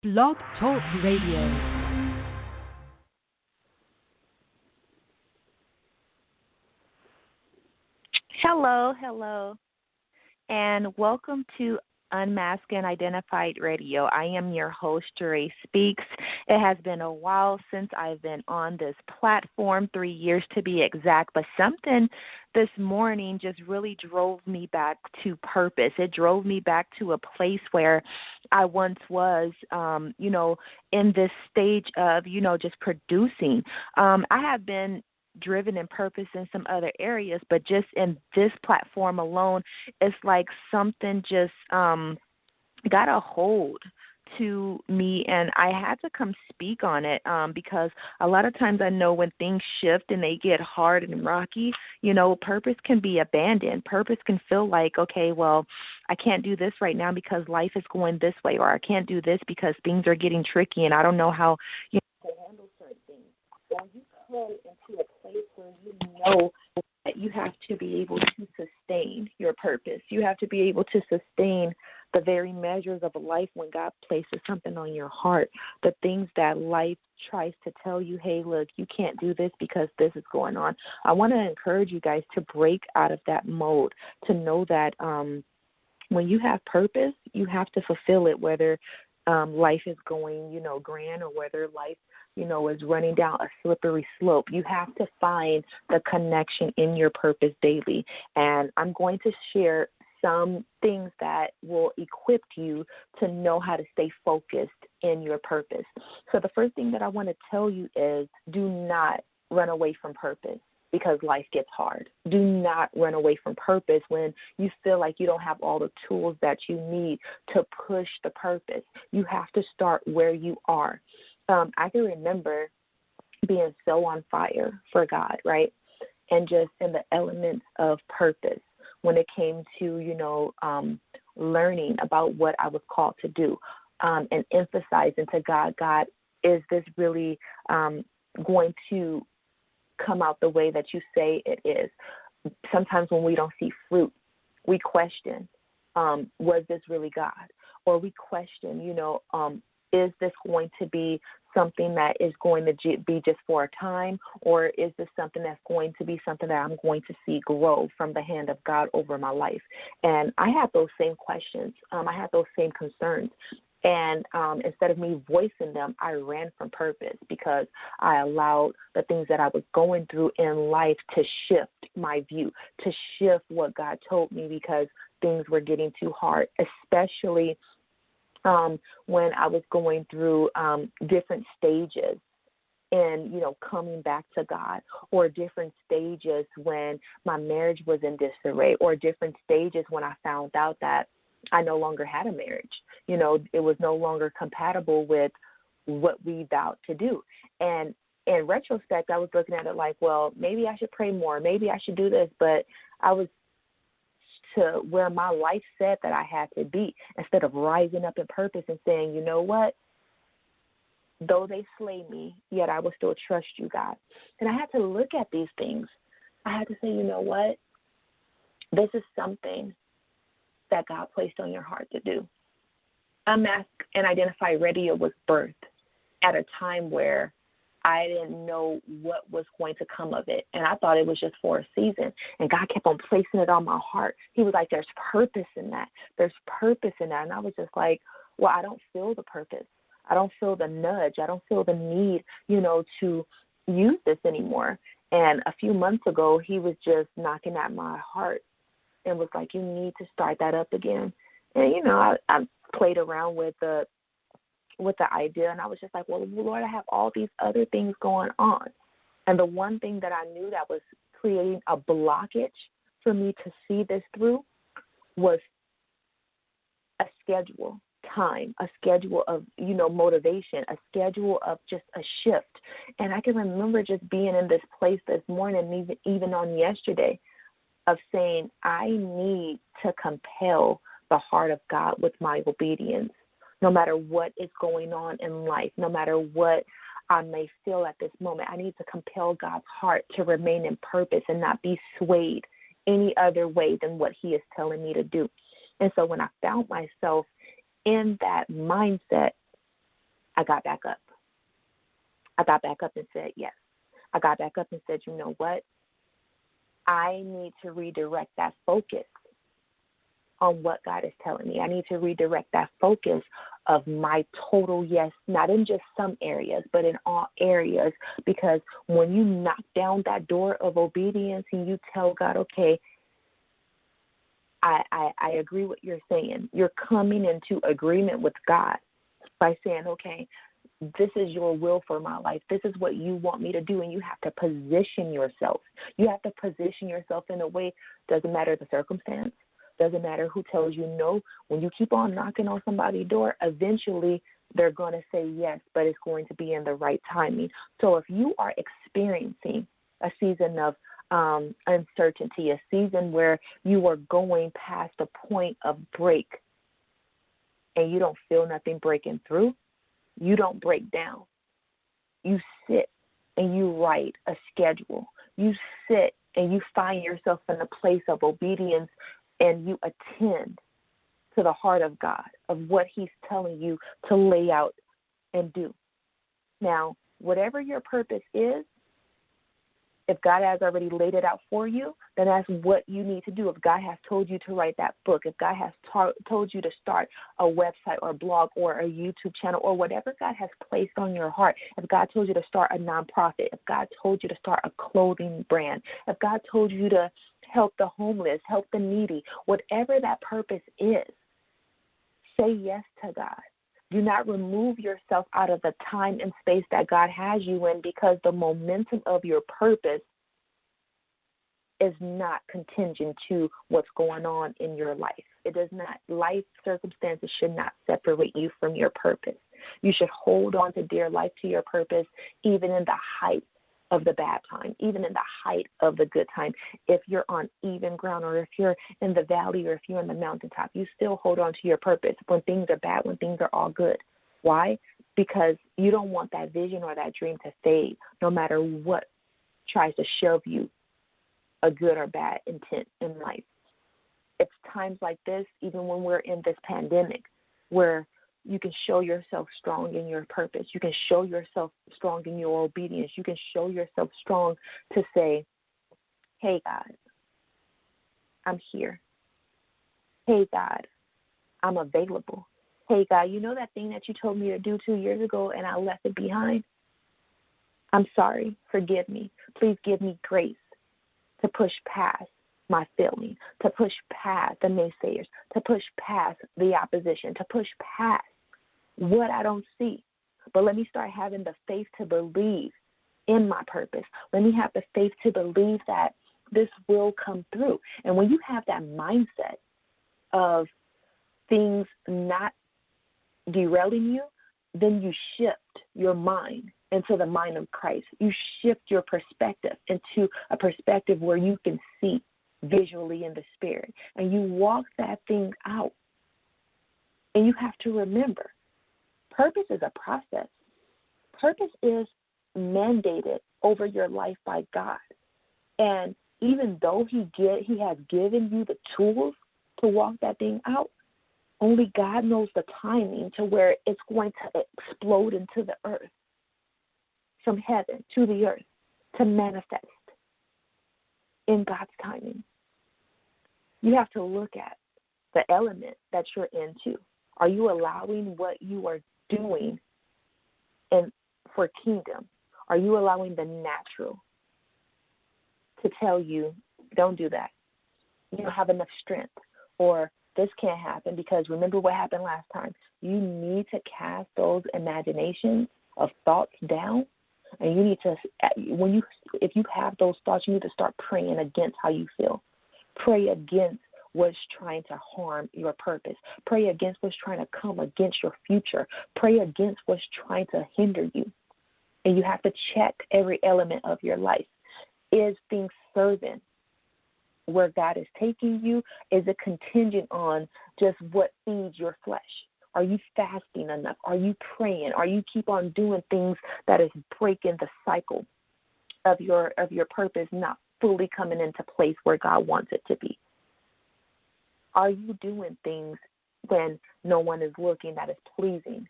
Blog Talk Radio. Hello, and welcome to Unmasked and Identified Radio. I am your host, Jeray Speaks. It has been a while since I've been on this platform, 3 years to be exact, but something this morning just really drove me back to purpose. It drove me back to a place where I once was, in this stage of, just producing. I have been driven in purpose in some other areas, but just in this platform alone, it's like something just got a hold to me, and I had to come speak on it because a lot of times I know when things shift and they get hard and rocky, purpose can be abandoned. Purpose can feel like, okay, well, I can't do this right now because life is going this way, or I can't do this because things are getting tricky and I don't know how to handle certain things. Well, you come into a place where you know that you have to be able to sustain your purpose. You have to be able to sustain the very measures of a life when God places something on your heart, the things that life tries to tell you, hey, look, you can't do this because this is going on. I want to encourage you guys to break out of that mode, to know that when you have purpose, you have to fulfill it, whether life is going, grand, or whether life is running down a slippery slope. You have to find the connection in your purpose daily. And I'm going to share some things that will equip you to know how to stay focused in your purpose. So the first thing that I want to tell you is do not run away from purpose because life gets hard. Do not run away from purpose when you feel like you don't have all the tools that you need to push the purpose. You have to start where you are. I can remember being so on fire for God, right? And just in the elements of purpose when it came to, learning about what I was called to do and emphasizing to God, is this really going to come out the way that you say it is? Sometimes when we don't see fruit, we question, was this really God? Or we question, is this going to be something that is going to be just for a time, or is this something that's going to be something that I'm going to see grow from the hand of God over my life? And I had those same questions. I had those same concerns. And instead of me voicing them, I ran from purpose because I allowed the things that I was going through in life to shift my view, to shift what God told me because things were getting too hard, especially when I was going through different stages in, coming back to God, or different stages when my marriage was in disarray, or different stages when I found out that I no longer had a marriage. It was no longer compatible with what we vowed to do. And in retrospect, I was looking at it like, well, maybe I should pray more. Maybe I should do this. But I was to where my life said that I had to be, instead of rising up in purpose and saying, you know what, though they slay me, yet I will still trust you, God. And I had to look at these things. I had to say, you know what, this is something that God placed on your heart to do. Unmasked and Identified Radio was birthed at a time where I didn't know what was going to come of it. And I thought it was just for a season. And God kept on placing it on my heart. He was like, there's purpose in that. There's purpose in that. And I was just like, well, I don't feel the purpose. I don't feel the nudge. I don't feel the need, to use this anymore. And a few months ago, he was just knocking at my heart and was like, you need to start that up again. And, I played around with the idea, and I was just like, well, Lord, I have all these other things going on. And the one thing that I knew that was creating a blockage for me to see this through was a schedule, time, a schedule of, motivation, a schedule of just a shift. And I can remember just being in this place this morning, even on yesterday, of saying, I need to compel the heart of God with my obedience. No matter what is going on in life, no matter what I may feel at this moment, I need to compel God's heart to remain in purpose and not be swayed any other way than what he is telling me to do. And so when I found myself in that mindset, I got back up. I got back up and said yes. I got back up and said, you know what? I need to redirect that focus on what God is telling me. I need to redirect that focus of my total yes, not in just some areas, but in all areas. Because when you knock down that door of obedience and you tell God, okay, I agree what you're saying, you're coming into agreement with God by saying, okay, this is your will for my life. This is what you want me to do. And you have to position yourself. You have to position yourself in a way, doesn't matter the circumstance, doesn't matter who tells you no. When you keep on knocking on somebody's door, eventually they're going to say yes, but it's going to be in the right timing. So if you are experiencing a season of uncertainty, a season where you are going past the point of break and you don't feel nothing breaking through, you don't break down. You sit and you write a schedule. You sit and you find yourself in a place of obedience and you attend to the heart of God, of what he's telling you to lay out and do. Now, whatever your purpose is, if God has already laid it out for you, then that's what you need to do. If God has told you to write that book, if God has told you to start a website or a blog or a YouTube channel or whatever God has placed on your heart, if God told you to start a nonprofit, if God told you to start a clothing brand, if God told you to help the homeless, help the needy, whatever that purpose is, say yes to God. Do not remove yourself out of the time and space that God has you in, because the momentum of your purpose is not contingent to what's going on in your life. It does not. Life circumstances should not separate you from your purpose. You should hold on to dear life to your purpose, even in the height of the bad time, even in the height of the good time. If you're on even ground, or if you're in the valley, or if you're in the mountaintop, you still hold on to your purpose when things are bad, when things are all good. Why? Because you don't want that vision or that dream to fade, no matter what tries to shove you a good or bad intent in life. It's times like this, even when we're in this pandemic, where you can show yourself strong in your purpose. You can show yourself strong in your obedience. You can show yourself strong to say, hey, God, I'm here. Hey, God, I'm available. Hey, God, you know that thing that you told me to do 2 years ago and I left it behind? I'm sorry. Forgive me. Please give me grace to push past my feeling, to push past the naysayers, to push past the opposition, to push past what I don't see. But let me start having the faith to believe in my purpose. Let me have the faith to believe that this will come through. And when you have that mindset of things not derailing you, then you shift your mind into the mind of Christ. You shift your perspective into a perspective where you can see visually in the spirit, and you walk that thing out. And you have to remember, purpose is a process. Purpose is mandated over your life by God. And even though he has given you the tools to walk that thing out, only God knows the timing to where it's going to explode into the earth, from heaven to the earth, to manifest in God's timing. You have to look at the element that you're into. Are you allowing what you are doing for kingdom? Are you allowing the natural to tell you, don't do that? You don't have enough strength, or this can't happen because remember what happened last time. You need to cast those imaginations of thoughts down, and you need to, if you have those thoughts, you need to start praying against how you feel. Pray against what's trying to harm your purpose. Pray against what's trying to come against your future. Pray against what's trying to hinder you. And you have to check every element of your life. Is things serving where God is taking you? Is it contingent on just what feeds your flesh? Are you fasting enough? Are you praying? Are you keep on doing things that is breaking the cycle of your purpose not fully coming into place where God wants it to be? Are you doing things when no one is looking that is pleasing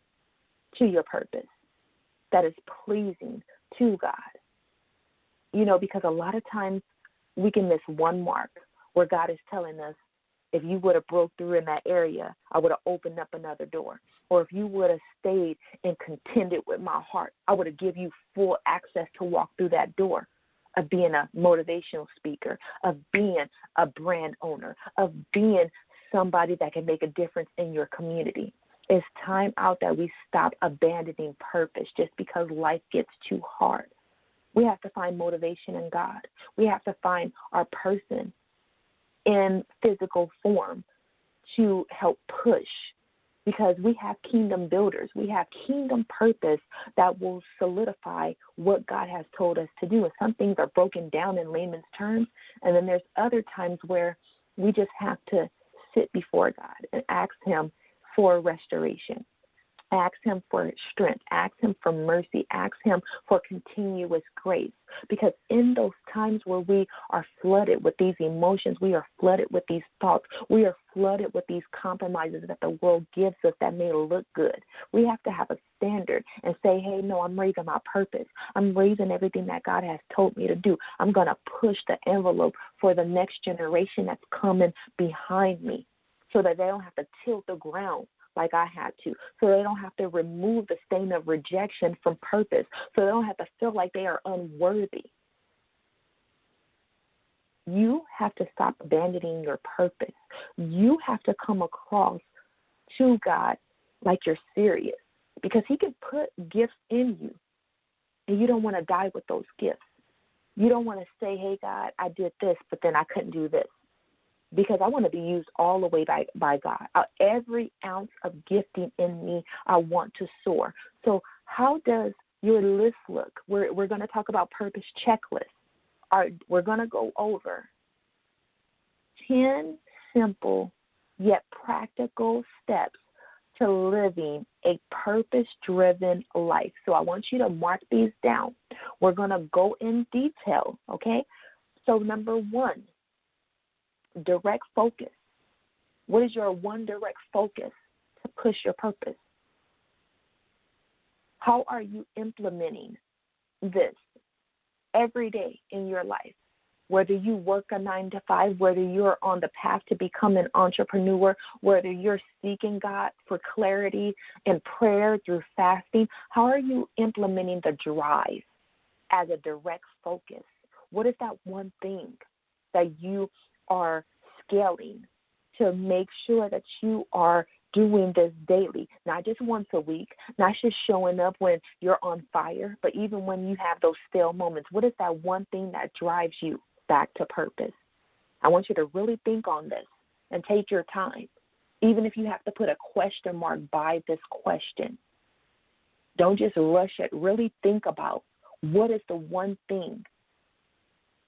to your purpose, that is pleasing to God. Because a lot of times we can miss one mark where God is telling us, if you would have broke through in that area, I would have opened up another door. Or if you would have stayed and contended with my heart, I would have given you full access to walk through that door of being a motivational speaker, of being a brand owner, of being somebody that can make a difference in your community. It's time out that we stop abandoning purpose just because life gets too hard. We have to find motivation in God. We have to find our person in physical form to help push, because we have kingdom builders. We have kingdom purpose that will solidify what God has told us to do. And some things are broken down in layman's terms, and then there's other times where we just have to sit before God and ask him for restoration. Ask him for strength. Ask him for mercy. Ask him for continuous grace. Because in those times where we are flooded with these emotions, we are flooded with these thoughts, we are flooded with these compromises that the world gives us that may look good, we have to have a standard and say, hey, no, I'm raising my purpose. I'm raising everything that God has told me to do. I'm going to push the envelope for the next generation that's coming behind me, so that they don't have to tilt the ground like I had to, so they don't have to remove the stain of rejection from purpose, so they don't have to feel like they are unworthy. You have to stop abandoning your purpose. You have to come across to God like you're serious, because he can put gifts in you, and you don't want to die with those gifts. You don't want to say, hey, God, I did this, but then I couldn't do this. Because I want to be used all the way by God. Every ounce of gifting in me, I want to soar. So how does your list look? We're going to talk about purpose checklists. We're going to go over 10 simple yet practical steps to living a purpose-driven life. So I want you to mark these down. We're going to go in detail, okay? So number 1, direct focus. What is your one direct focus to push your purpose? How are you implementing this every day in your life? Whether you work a 9 to 5, whether you're on the path to become an entrepreneur, whether you're seeking God for clarity and prayer through fasting, how are you implementing the drive as a direct focus? What is that one thing that you are scaling to make sure that you are doing this daily, not just once a week, not just showing up when you're on fire, but even when you have those still moments? What is that one thing that drives you back to purpose? I want you to really think on this and take your time, even if you have to put a question mark by this question. Don't just rush it. Really think about, what is the one thing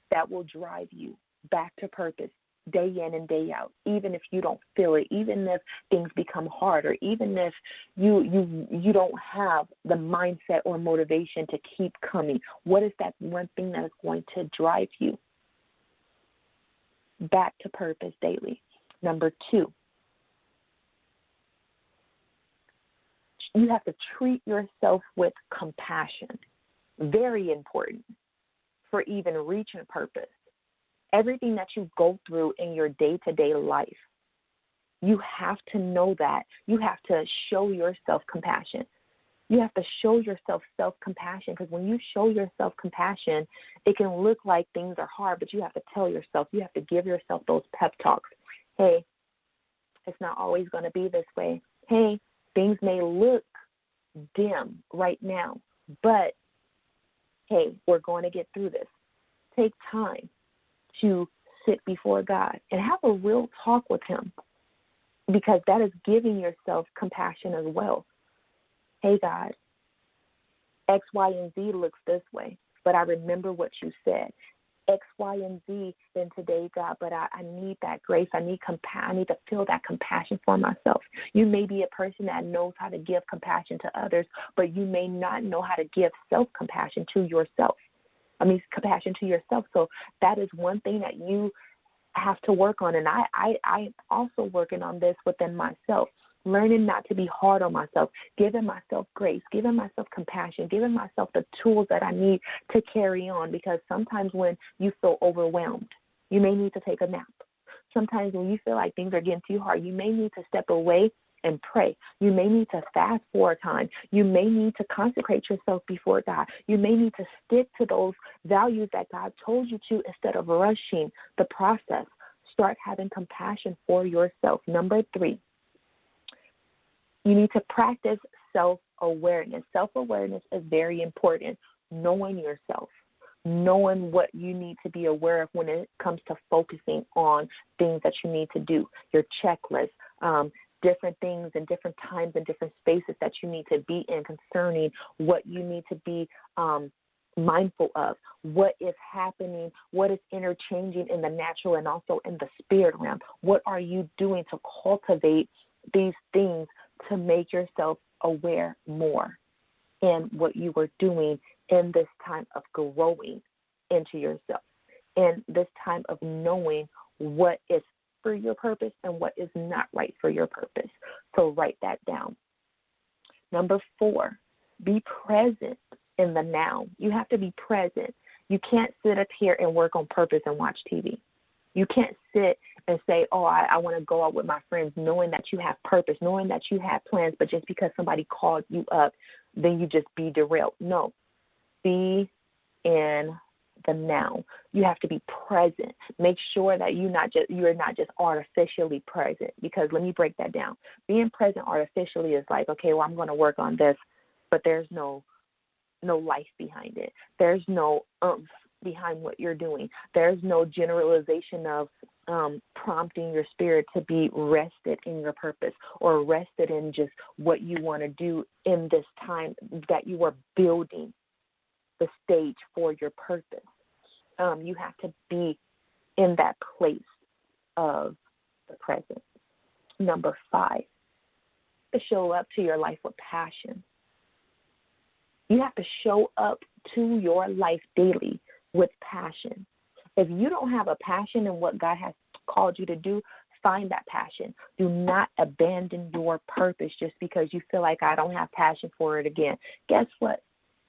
that will drive you back to purpose day in and day out, even if you don't feel it, even if things become harder, even if you don't have the mindset or motivation to keep coming. What is that one thing that is going to drive you back to purpose daily? Number 2, you have to treat yourself with compassion. Very important for even reaching purpose. Everything that you go through in your day-to-day life, you have to know that. You have to show yourself compassion. You have to show yourself self-compassion, because when you show yourself compassion, it can look like things are hard, but you have to tell yourself, you have to give yourself those pep talks. Hey, it's not always going to be this way. Hey, things may look dim right now, but hey, we're going to get through this. Take time to sit before God and have a real talk with him, because that is giving yourself compassion as well. Hey, God, X, Y, and Z looks this way, but I remember what you said. X, Y, and Z in today, God, but I need that grace. I need to feel that compassion for myself. You may be a person that knows how to give compassion to others, but you may not know how to give self-compassion to yourself. Compassion to yourself. So that is one thing that you have to work on. And I'm also working on this within myself. learning not to be hard on myself, giving myself grace, giving myself compassion, giving myself the tools that I need to carry on, because sometimes when you feel overwhelmed, you may need to take a nap. Sometimes when you feel like things are getting too hard, you may need to step away and pray. You may need to fast for a time. You may need to consecrate yourself before God. You may need to stick to those values that God told you to instead of rushing the process. Start having compassion for yourself. Number 3, you need to practice self-awareness. Self-awareness is very important. Knowing yourself, knowing what you need to be aware of when it comes to focusing on things that you need to do, your checklist, different things and different times and different spaces that you need to be in concerning what you need to be mindful of, what is happening, what is interchanging in the natural and also in the spirit realm. What are you doing to cultivate these things to make yourself aware more in what you are doing in this time of growing into yourself, in this time of knowing what is for your purpose and what is not right for your purpose. So write that down. Number 4, be present in the now. You have to be present. You can't sit up here and work on purpose and watch TV. You can't sit and say, oh, I want to go out with my friends, knowing that you have purpose, knowing that you have plans, but just because somebody called you up, then you just be derailed. No. Be in the now. You have to be present. Make sure that you're not just artificially present, because let me break that down. Being present artificially is like, okay, well, I'm going to work on this, but there's no life behind it. There's no oomph behind what you're doing. There's no generalization of prompting your spirit to be rested in your purpose or rested in just what you want to do in this time that you are building the stage for your purpose. You have to be in that place of the present. Number 5, to show up to your life with passion. You have to show up to your life daily with passion. If you don't have a passion in what God has called you to do, find that passion. Do not abandon your purpose just because you feel like I don't have passion for it again. Guess what?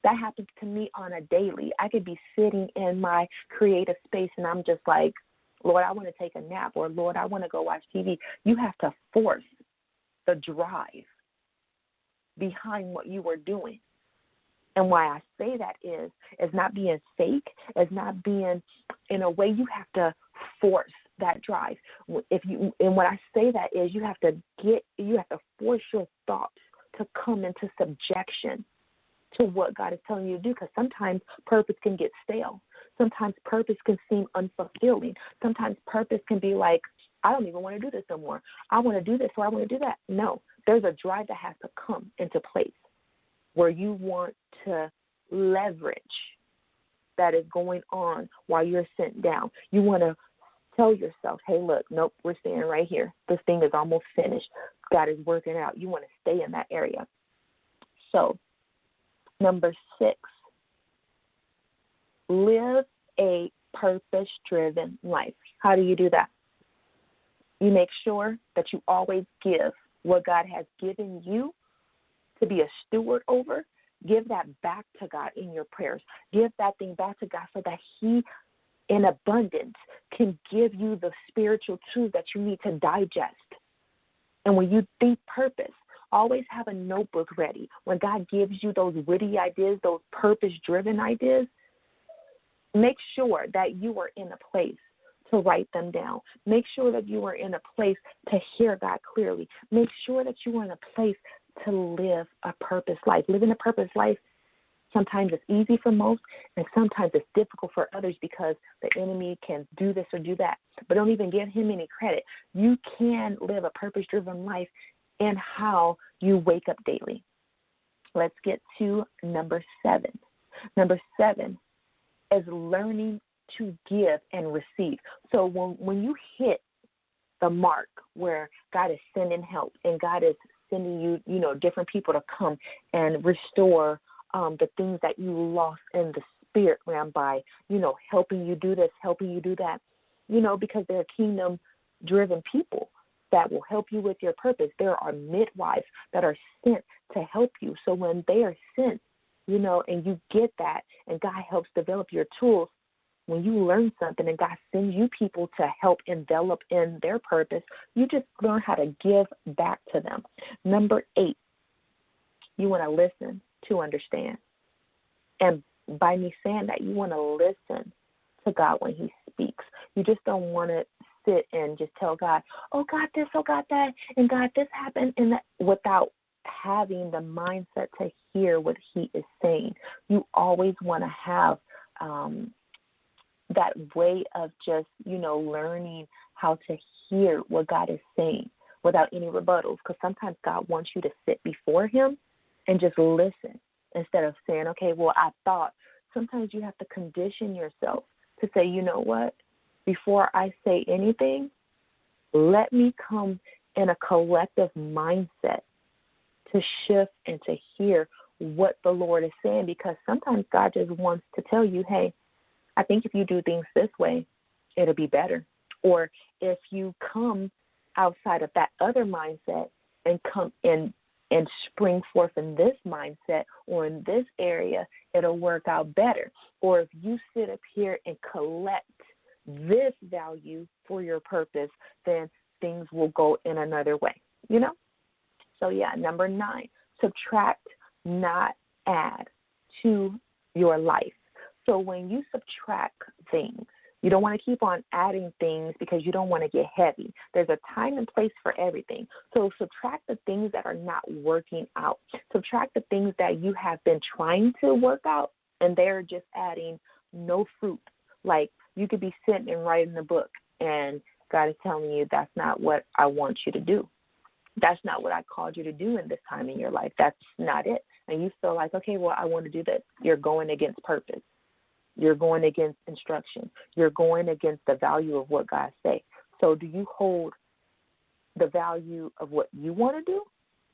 That happens to me on a daily. I could be sitting in my creative space and I'm just like, Lord, I want to take a nap, or Lord, I want to go watch TV. You have to force the drive behind what you are doing. And why I say that is not being fake, is not being, in a way, you have to force that drive. And what I say that is you have to force your thoughts to come into subjection to what God is telling you to do, because sometimes purpose can get stale. Sometimes purpose can seem unfulfilling. Sometimes purpose can be like, I don't even want to do this no more. I want to do this or I want to do that. No, there's a drive that has to come into place where you want to leverage that is going on while you're sitting down. You want to tell yourself, hey, look, nope, we're staying right here. This thing is almost finished. God is working out. You want to stay in that area. So, number 6, live a purpose-driven life. How do you do that? You make sure that you always give what God has given you to be a steward over. Give that back to God in your prayers. Give that thing back to God so that He, in abundance, can give you the spiritual tools that you need to digest. And when you think purpose, always have a notebook ready. When God gives you those witty ideas, those purpose-driven ideas, make sure that you are in a place to write them down. Make sure that you are in a place to hear God clearly. Make sure that you are in a place to live a purpose life. Living a purpose life, sometimes it's easy for most, and sometimes it's difficult for others because the enemy can do this or do that. But don't even give him any credit. You can live a purpose-driven life in how you wake up daily. Let's get to number 7. Number 7 is learning to give and receive. So when you hit the mark where God is sending help and God is sending you, different people to come and restore the things that you lost in the spirit realm by, helping you do this, helping you do that, because they're kingdom-driven people. that will help you with your purpose. There are midwives that are sent to help you. So when they are sent, and you get that, and God helps develop your tools, when you learn something and God sends you people to help envelop in their purpose, you just learn how to give back to them. Number 8, you want to listen to understand. And by me saying that, you want to listen to God when he speaks. You just don't want to sit and just tell God, oh, God, this, oh, God, that, and God, this happened, and that, without having the mindset to hear what he is saying. You always want to have that way of just, learning how to hear what God is saying without any rebuttals, because sometimes God wants you to sit before him and just listen instead of saying, okay, well, I thought. Sometimes you have to condition yourself to say, you know what, before I say anything, let me come in a collective mindset to shift and to hear what the Lord is saying, because sometimes God just wants to tell you, hey, I think if you do things this way, it'll be better. Or if you come outside of that other mindset and come in and spring forth in this mindset or in this area, it'll work out better. Or if you sit up here and collect this value for your purpose, then things will go in another way, So, number 9, subtract, not add to your life. So when you subtract things, you don't want to keep on adding things because you don't want to get heavy. There's a time and place for everything. So subtract the things that are not working out. Subtract the things that you have been trying to work out, and they're just adding no fruit. Like you could be sitting and writing a book, and God is telling you that's not what I want you to do. That's not what I called you to do in this time in your life. That's not it. And you feel like, okay, well, I want to do this. You're going against purpose. You're going against instruction. You're going against the value of what God say. So do you hold the value of what you want to do,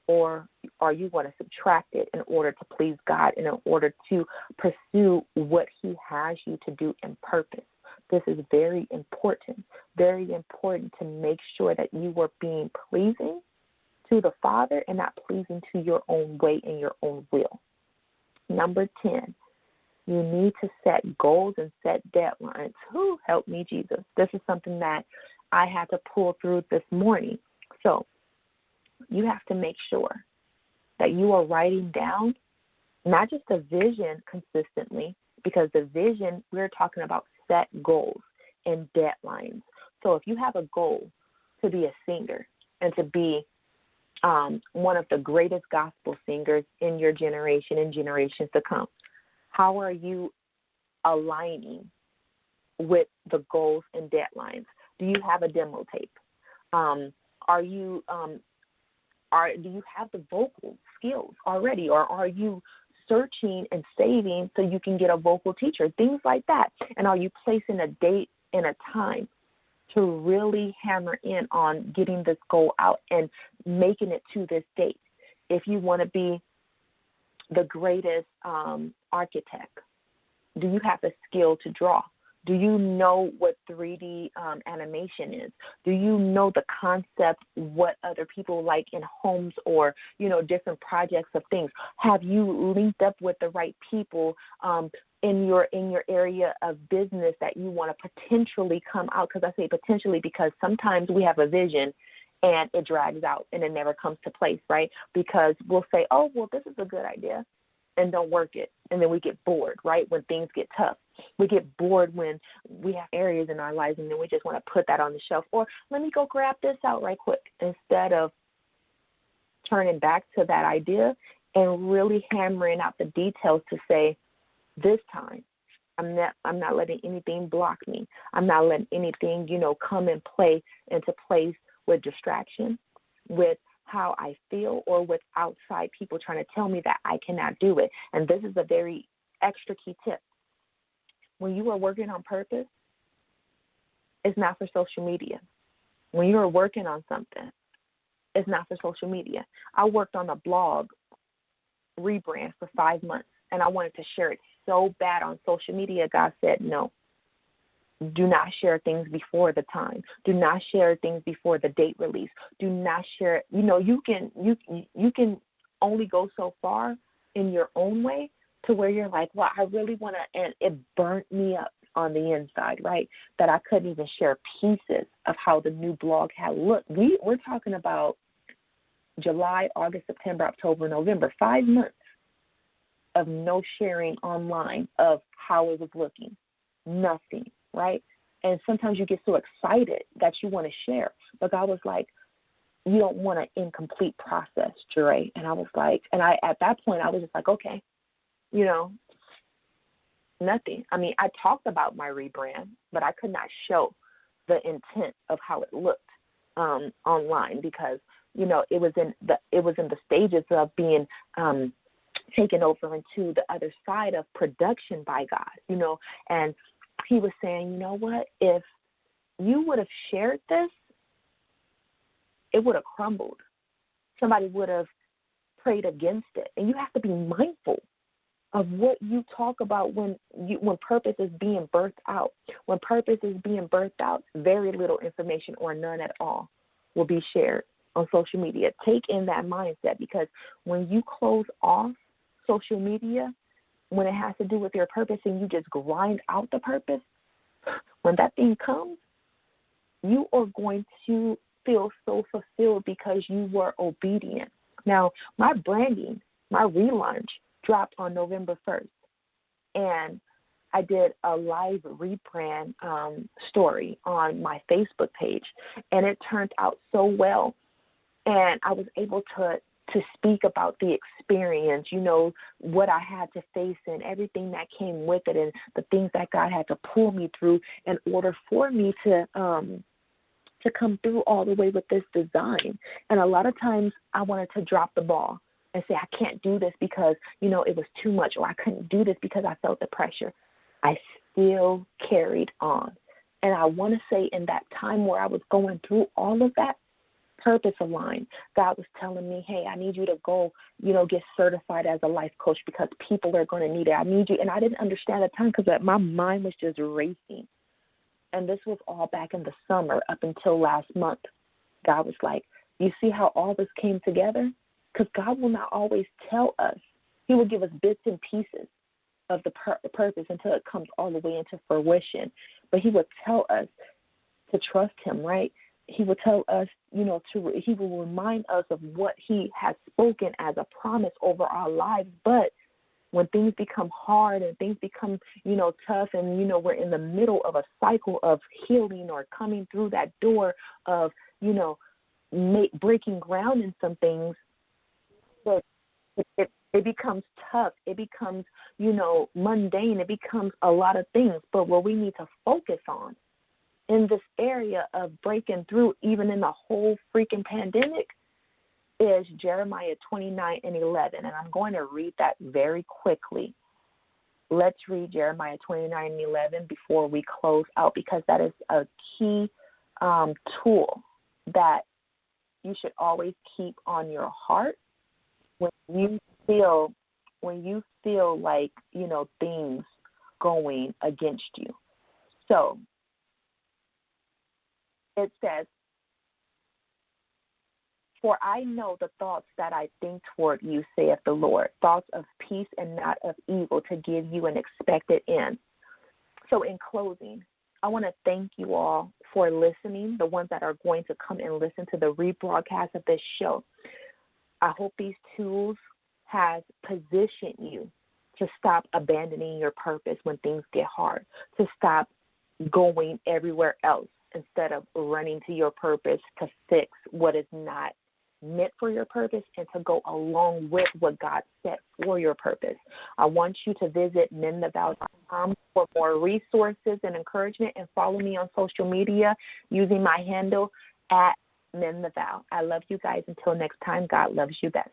or are you going to subtract it in order to please God and in order to pursue what he has you to do in purpose? This is very important to make sure that you are being pleasing to the Father and not pleasing to your own way and your own will. Number 10, you need to set goals and set deadlines. Who help me, Jesus? This is something that I had to pull through this morning. So you have to make sure that you are writing down not just a vision consistently, because the vision, we're talking about set goals and deadlines. So if you have a goal to be a singer and to be one of the greatest gospel singers in your generation and generations to come, how are you aligning with the goals and deadlines? Do you have a demo tape? Do you have the vocal skills already, or are you searching and saving so you can get a vocal teacher? Things like that. And are you placing a date and a time to really hammer in on getting this goal out and making it to this date? If you want to be the greatest architect, do you have the skill to draw? Do you know what 3D animation is? Do you know the concept, what other people like in homes or, different projects of things? Have you linked up with the right people in your area of business that you want to potentially come out? Because I say potentially because sometimes we have a vision and it drags out and it never comes to place, right? Because we'll say, oh, well, this is a good idea, and don't work it. And then we get bored, right, when things get tough. We get bored when we have areas in our lives and then we just want to put that on the shelf. Or let me go grab this out right quick, instead of turning back to that idea and really hammering out the details to say, this time, I'm not letting anything block me. I'm not letting anything, come and play into place with distraction, with how I feel, or with outside people trying to tell me that I cannot do it. And this is a very extra key tip. When you are working on purpose, it's not for social media. When you are working on something, it's not for social media. I worked on a blog rebrand for 5 months, and I wanted to share it so bad on social media. God said, no, Do not share things before the time. Do not share things before the date release. Do not share. You can only go so far in your own way to where you're like, well, I really want to, and it burnt me up on the inside, right? That I couldn't even share pieces of how the new blog had looked. We're talking about July, August, September, October, November, 5 months of no sharing online of how it was looking. Nothing, right? And sometimes you get so excited that you want to share. But God was like, you don't want an incomplete process, Jure. And I was like, at that point, I was just like, okay, nothing. I mean, I talked about my rebrand, but I could not show the intent of how it looked online because, it was in the stages of being taken over into the other side of production by God, and he was saying, you know what, if you would have shared this, it would have crumbled. Somebody would have prayed against it. And you have to be mindful of what you talk about when purpose is being birthed out. When purpose is being birthed out, very little information or none at all will be shared on social media. Take in that mindset because when you close off social media, when it has to do with your purpose and you just grind out the purpose, when that thing comes, you are going to feel so fulfilled because you were obedient. Now, my branding, my relaunch dropped on November 1st, and I did a live rebrand story on my Facebook page, and it turned out so well, and I was able to speak about the experience, what I had to face and everything that came with it and the things that God had to pull me through in order for me to come through all the way with this design. And a lot of times I wanted to drop the ball and say, I can't do this because, it was too much, or I couldn't do this because I felt the pressure. I still carried on. And I want to say in that time where I was going through all of that, purpose aligned, God was telling me, hey, I need you to go, get certified as a life coach because people are going to need it. I need you. And I didn't understand at the time because my mind was just racing. And this was all back in the summer up until last month. God was like, you see how all this came together? Because God will not always tell us. He will give us bits and pieces of the purpose until it comes all the way into fruition. But he will tell us to trust him, right? He will tell us, he will remind us of what he has spoken as a promise over our lives. But when things become hard and things become, tough and, we're in the middle of a cycle of healing or coming through that door of, breaking ground in some things, it becomes tough. It becomes, mundane. It becomes a lot of things. But what we need to focus on in this area of breaking through, even in the whole freaking pandemic, is Jeremiah 29:11. And I'm going to read that very quickly. Let's read Jeremiah 29:11 before we close out, because that is a key tool that you should always keep on your heart when you feel like, things going against you. So it says, for I know the thoughts that I think toward you, saith the Lord, thoughts of peace and not of evil, to give you an expected end. So in closing, I want to thank you all for listening, the ones that are going to come and listen to the rebroadcast of this show. I hope these tools has positioned you to stop abandoning your purpose when things get hard, to stop going everywhere else instead of running to your purpose to fix what is not meant for your purpose and to go along with what God set for your purpose. I want you to visit menthevow.com for more resources and encouragement, and follow me on social media using my handle at menthevow. I love you guys. Until next time, God loves you best.